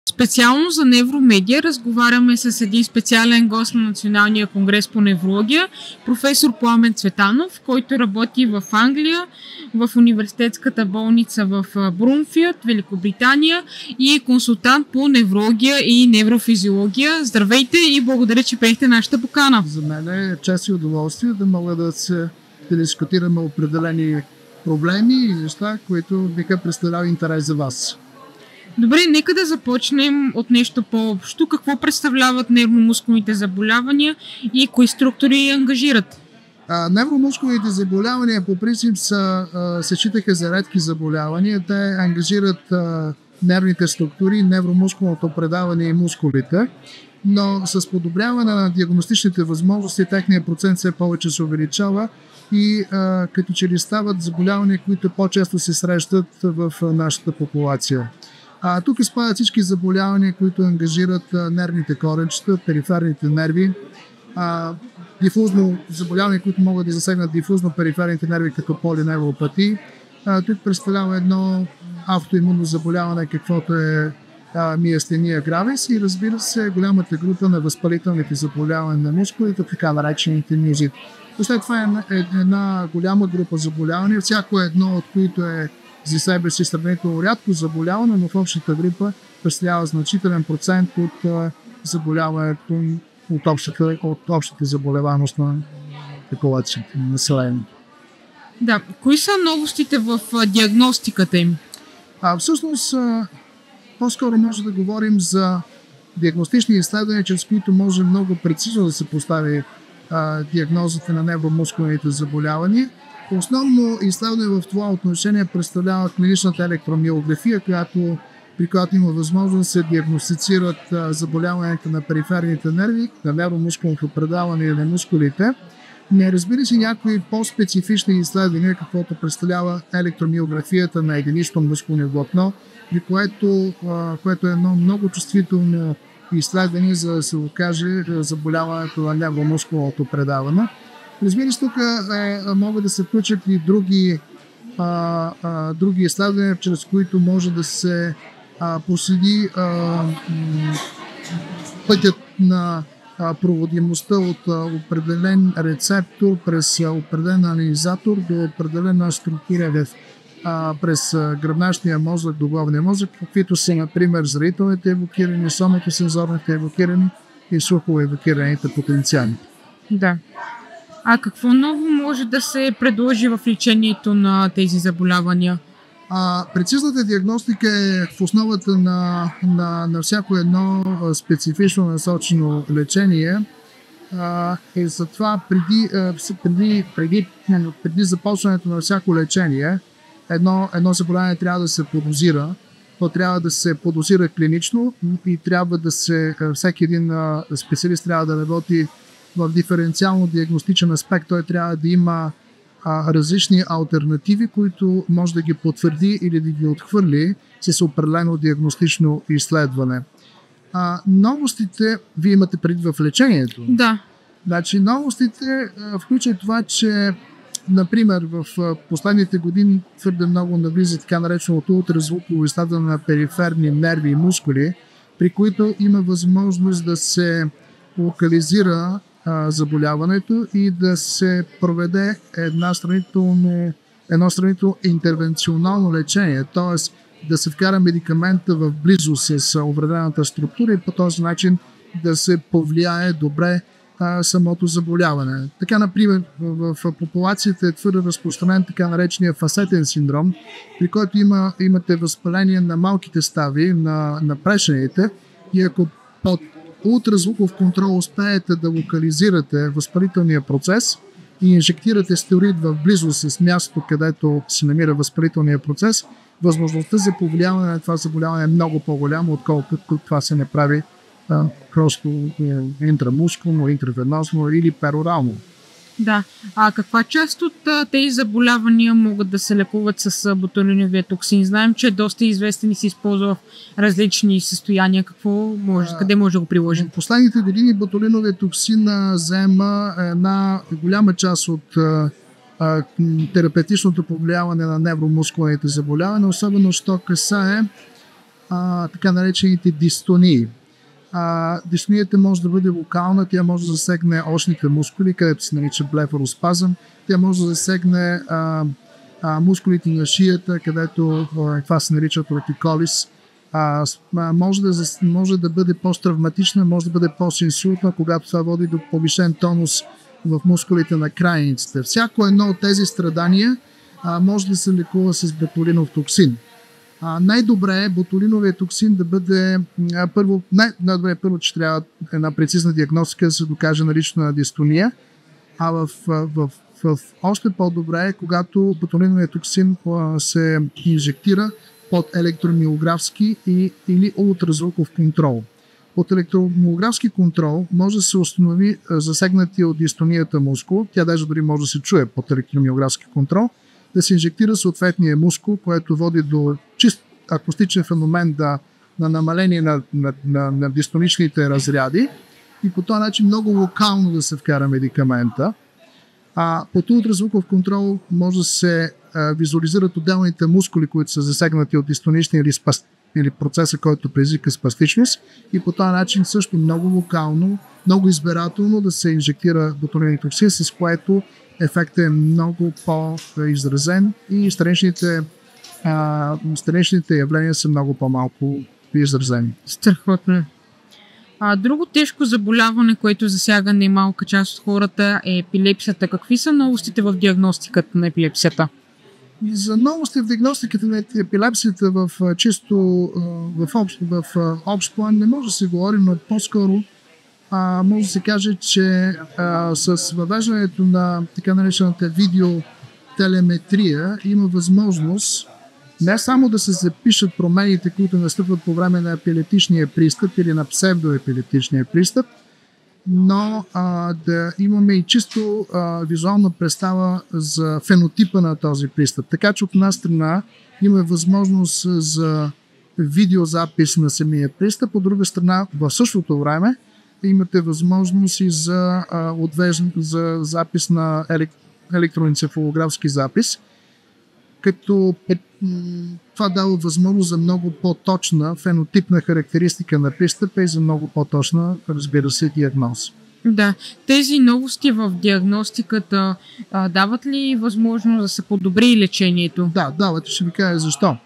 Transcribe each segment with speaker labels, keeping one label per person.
Speaker 1: Специално за Невромедия разговаряме с един специален гост на Националния конгрес по неврология, професор Пламен Цветанов, който работи в Англия, в университетската болница в Брунфилд, Великобритания и е консултант по неврология и неврофизиология. Здравейте и благодаря, че приехте нашата покана.
Speaker 2: За мен е чест и удоволствие да мога да дискутираме определени проблеми и неща, които биха представляли интерес за вас.
Speaker 1: Добре, нека да започнем от нещо по-общо. Какво представляват невромускулните заболявания и кои структури ангажират?
Speaker 2: Невромускулните заболявания по принцип се считаха за редки заболявания. Те ангажират нервните структури, невромускулното предаване и мускулите, но с подобряване на диагностичните възможности техният процент все повече се увеличава и като че ли стават заболявания, които по-често се срещат в нашата популация. Тук спадат всички заболявания, които ангажират нервните коренчета, периферните нерви, дифузно заболявания, които могат да засегнат дифузно периферните нерви, като полиневропатии. Тук представлява едно автоимунно заболяване, каквото е миастения гравис и разбира се голямата група на възпалителните заболявания на мускулите, така наречените низи. След това е една голяма група заболявания, всяко едно от които е за себе си сравнително рядко заболяване, но в общата група представлява значителен процент от заболяването от общата заболеваемост на популацията на населението.
Speaker 1: Да, кои са новостите в диагностиката им?
Speaker 2: Всъщност, по-скоро може да говорим за диагностични изследвания, чрез които може много прецизно да се постави диагнозата на невромускулните заболявания. Основно изследване в това отношение представлява клиничната електромиография, при която има възможност да се диагностицират заболяването на периферните нерви, на невромускулното предаване и на мускулите. Не разбира се някои по-специфични изследвания, каквото представлява електромиографията на единично мускулно влакно, което е едно много чувствително изследване, за да се окаже заболяването на невромускулното предаване. Разбира се, тук могат да се включат и други изследвания, чрез които може да се проследи пътят на проводимостта от определен рецептор през определен анализатор до определена структура през гръбначния мозък до главния мозък, каквито са, например, зрителните евокирани, соматосензорните евокирани и слухоевокираните потенциали.
Speaker 1: Да. Какво ново може да се предложи в лечението на тези заболявания?
Speaker 2: Прецизната диагностика е в основата на всяко едно специфично насочено лечение. И затова преди започването на всяко лечение, едно заболяване трябва да се подозира. То трябва да се подозира клинично и всеки един специалист трябва да работи в диференциално-диагностичен аспект. Той трябва да има различни алтернативи, които може да ги потвърди или да ги отхвърли с определено диагностично изследване. Новостите, вие имате преди в лечението?
Speaker 1: Да.
Speaker 2: Значи, новостите включват това, че например в последните години твърде много навлиза така нареченото ултразвуково изследване на периферни нерви и мускули, при които има възможност да се локализира заболяването и да се проведе едно сравнително интервенционално лечение, т.е. да се вкара медикамента в близост с увредената структура и по този начин да се повлияе добре самото заболяване. Така, например, в популацията е твърде разпространен така наречения фасетен синдром, при който имате възпаление на малките стави, на прешените, и ако под ултразвуков контрол успеете да локализирате възпалителния процес и инжектирате стероид в близост с мястото, където се намира възпалителния процес, възможността за повлияване на това заболяване е много по-голяма, отколкото това се не прави просто интрамускулно, интравенозно или перорално.
Speaker 1: Да. Каква част от тези заболявания могат да се лекуват с ботулиновия токсин? Знаем, че е доста известен и се използва в различни състояния. Къде може да го приложим?
Speaker 2: В последните години ботулиновия токсин заема една голяма част от терапевтичното повлияване на невромускулните заболявания, особено що касае така наречените дистонии. Дистонията може да бъде локална, тя може да засегне очните мускули, където се нарича блефароспазъм, тя може да засегне мускулите на шията, където това се нарича ортиколис. Може да бъде по-травматична, може да бъде по-синсултна, когато това води до повишен тонус в мускулите на крайниците. Всяко едно от тези страдания може да се лекува с ботулинов токсин. Най-добре е ботулиновия токсин да бъде първо, че трябва една прецизна диагностика да се докаже налично на дистония, а в още по-добре е, когато ботулиновия токсин се инжектира под електромиографски или ултразвуков контрол. От електромиографски контрол може да се установи засегнатия от дистонията мускул, тя даже дори може да се чуе под електромиографски контрол, да се инжектира съответния мускул, което води до чист акустичен феномен на намаление на дистоничните разряди и по този начин много локално да се вкара медикамента. Под ултразвуков контрол може да се визуализират отделните мускули, които са засегнати от дистонични или процеса, който предизвика спастичност и по този начин също много локално, много избирателно да се инжектира ботулинен токсин, с което ефектът е много по-изразен и страничните явления са много по-малко изразени.
Speaker 1: Страхотно. Друго тежко заболяване, което засяга немалка част от хората, е епилепсията. Какви са новостите в диагностиката на епилепсията?
Speaker 2: За новости в диагностиката на епилепсията в общ план не може да се говори, но по-скоро може да се каже, че с въвеждането на така наречената видеотелеметрия има възможност не само да се запишат промените, които настъпват по време на епилептичния пристъп или на псевдоепилептичния пристъп, но да имаме и чисто визуална представа за фенотипа на този пристъп. Така че от една страна има възможност за видеозапис на самия пристъп, от друга страна в същото време имате възможност и за запис на електроенцефалографски запис, като това дава възможност за много по-точна фенотипна характеристика на пристъпа и за много по-точна, разбира се, диагноза.
Speaker 1: Да. Тези новости в диагностиката дават ли възможност да се подобри лечението?
Speaker 2: Да, дават. Ще ви кажа защо.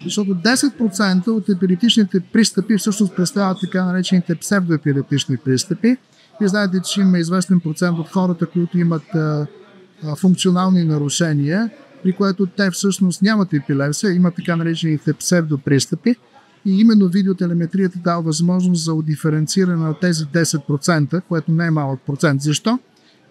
Speaker 2: Защото 10% от епилептичните пристъпи всъщност представят така наречените псевдоепилептични пристъпи. Вие знаете, че има известен процент от хората, които имат функционални нарушения, при което те всъщност нямат епилепсия, имат така наречените псевдопристъпи и именно видеотелеметрията дава възможност за диференциране на тези 10%, което не е малък процент. Защо?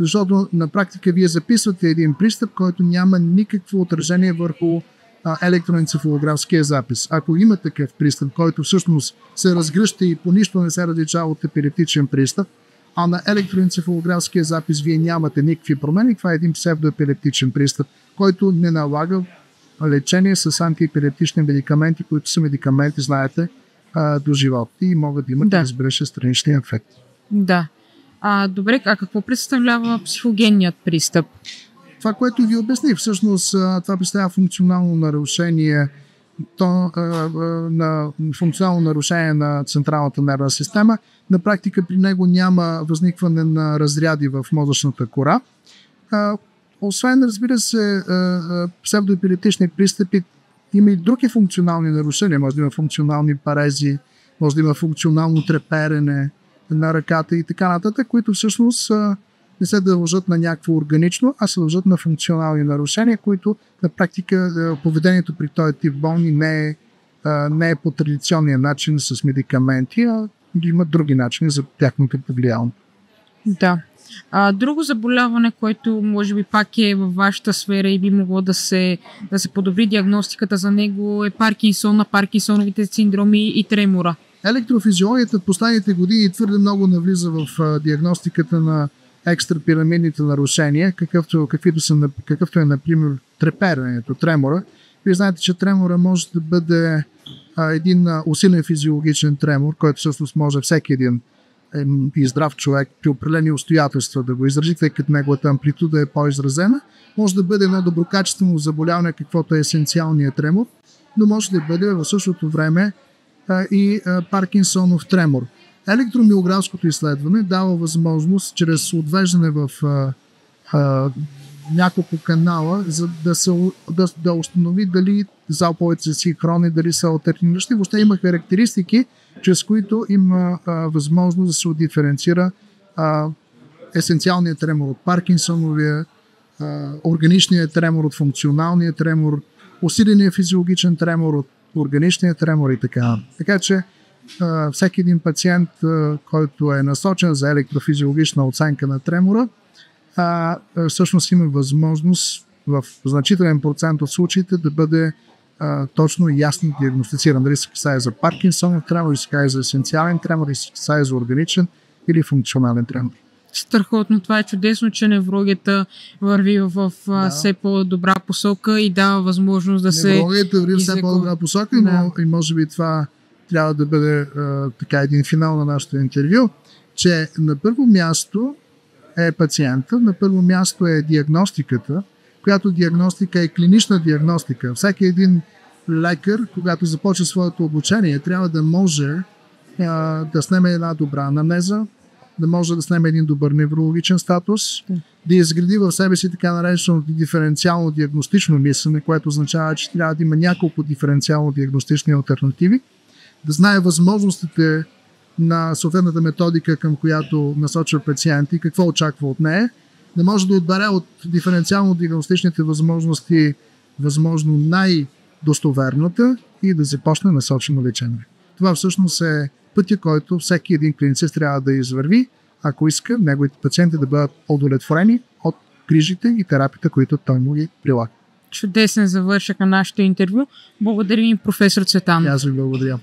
Speaker 2: Защото на практика вие записвате един пристъп, който няма никакво отражение върху електроенцефалографския запис. Ако има такъв пристъп, който всъщност се разгръща и по нищо не се различава от епилептичен пристъп, а на електроенцефалографския запис вие нямате никакви промени, това е един псевдоепилептичен пристъп, който не налага лечение с антиепилептични медикаменти, които са медикаменти, знаете, до живот и могат да имат, разбира се, странични ефекти.
Speaker 1: Да. Добре, какво представлява психогенният пристъп?
Speaker 2: Това, което ви обясних, всъщност това представлява функционално нарушение на централната нервна система. На практика при него няма възникване на разряди в мозъчната кора. Освен, разбира се, псевдоепилептични пристъпи, има и други функционални нарушения. Може да има функционални парези, може да има функционално треперене на ръката и така нататък, които всъщност не се дължат на някакво органично, а се дължат на функционални нарушения, които на практика поведението при този тип болни не е по традиционния начин с медикаменти, а има други начини за тяхното повлияние. Да.
Speaker 1: Друго заболяване, което може би пак е във вашата сфера и би могло да се подобри диагностиката за него, е Паркинсона, Паркинсоновите синдроми и тремора.
Speaker 2: Електрофизиологията в последните години твърде много навлиза в диагностиката на екстрапирамидните нарушения, какъвто е, например, треперенето, тремора. Вие знаете, че тремора може да бъде един усилен физиологичен тремор, който всъщност може всеки един и здрав човек при определени обстоятелства да го изрази, тъй като неговата амплитуда е по-изразена. Може да бъде едно доброкачествено заболяване, каквото е есенциалният тремор, но може да бъде в същото време и Паркинсонов тремор. Електромиографското изследване дава възможност чрез отвеждане в няколко канала, за да установи дали залповете са синхронни, дали са алтерниращи. Въобще има характеристики, чрез които има възможност да се отдиференцира есенциалният тремор от Паркинсоновия, органичният тремор от функционалния тремор, усиления физиологичен тремор от органичния тремор и така. Така че всеки един пациент, който е насочен за електрофизиологична оценка на тремора, всъщност има възможност в значителен процент от случаите да бъде точно и ясно диагностициран. Дали се касае за Паркинсонов тремор, дали се касае за есенциален тремор, дали се касае за органичен или функционален тремор.
Speaker 1: Страхотно, това е чудесно, че неврологията върви в все по-добра посока и дава възможност да се...
Speaker 2: Неврологията върви в все по-добра посока, но и може би това трябва да бъде така един финал на нашето интервю, че на първо място е пациента, на първо място е диагностиката, която диагностика е клинична диагностика. Всеки един лекар, когато започне своето обучение, трябва да може да снеме една добра анамнеза, да може да снеме един добър неврологичен статус, да изгради в себе си така наречено диференциално диагностично мислене, което означава, че трябва да има няколко диференциално диагностични алтернативи, да знае възможностите на съответната методика, към която насочва пациент и какво очаква от нея, да може да отбере от диференциално диагностичните възможности възможно най-достоверната и да започне насочено лечение. Това всъщност е пътя, който всеки един клиницист трябва да извърви, ако иска неговите пациенти да бъдат удовлетворени от грижите и терапията, които той му ги прилага.
Speaker 1: Чудесен завършък на нашето интервю. Благодаря ви, професор Цветанов.
Speaker 2: Аз ви благодаря.